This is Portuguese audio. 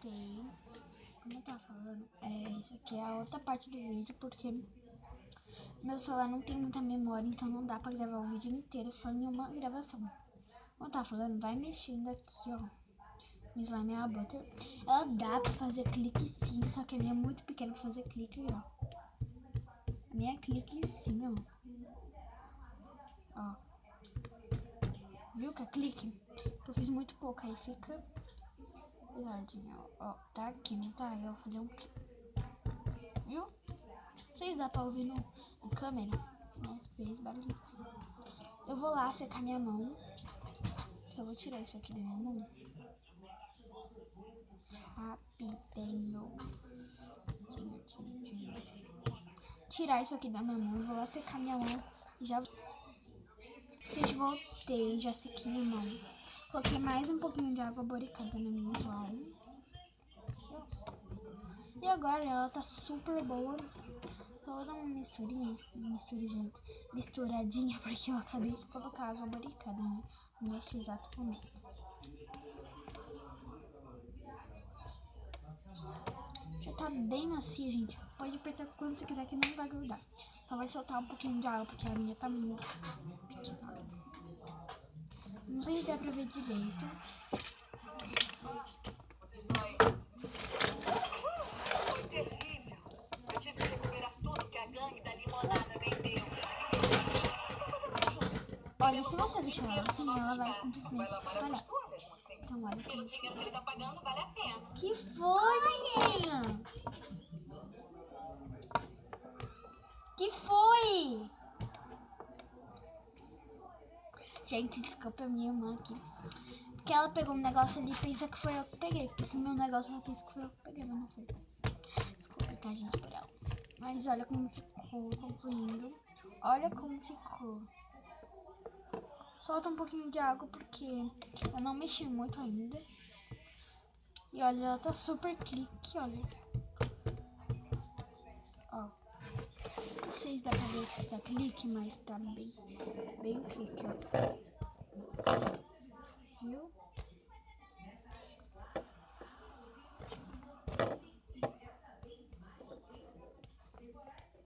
voltei. Como eu tava falando, isso aqui é a outra parte do vídeo, porque meu celular não tem muita memória, então não dá pra gravar o vídeo inteiro só em uma gravação. Como eu tava falando, vai mexendo aqui, ó. Minha slime é a butter. Ela dá pra fazer clique sim, só que a minha é muito pequena pra fazer clique, ó. A minha é clique sim, ó. Ó. Viu que é clique? Eu fiz muito pouco, aí fica pesadinho, ó. Tá aqui, não tá? Eu vou fazer um clique. Viu? Vocês dá pra ouvir na câmera, mas fez barulho assim. Eu vou lá secar minha mão. Só vou tirar isso aqui da minha mão. Rapidinho. Tirar isso aqui da minha mão. Eu vou lá secar minha mão. Já. Gente, voltei. Já sequei minha mão. Coloquei mais um pouquinho de água boricada na minha slime. E agora ela tá super boa. Vou dar uma misturinha, misturadinha, porque eu acabei de colocar água boricada, né? Neste exato momento. Já tá bem macia, gente. Pode apertar quando você quiser que não vai grudar. Só vai soltar um pouquinho de água, porque a minha tá muito pequena. Não sei se dá pra ver direito. Vocês estão aí? Foi terrível. Eu tive que recuperar tudo que a gangue da limonada vendeu. Estou fazendo junto. Olha, se você deixar ela assim, ela vai simplesmente espalhar. Então, olha. Pelo dinheiro que ele tá pagando, vale a pena. Que foi, menina? Que foi? Gente, desculpa a minha irmã aqui. Porque ela pegou um negócio ali e pensa que foi eu que peguei. Porque esse meu negócio ela pensa que foi eu que peguei, mas não foi. Desculpa, tá, gente, por ela. Mas olha como ficou, concluindo. Olha como ficou. Solta um pouquinho de água porque eu não mexi muito ainda. E olha, ela tá super clique, olha. Ó. Não sei se dá pra ver que está clique, mas tá bem clique, ó.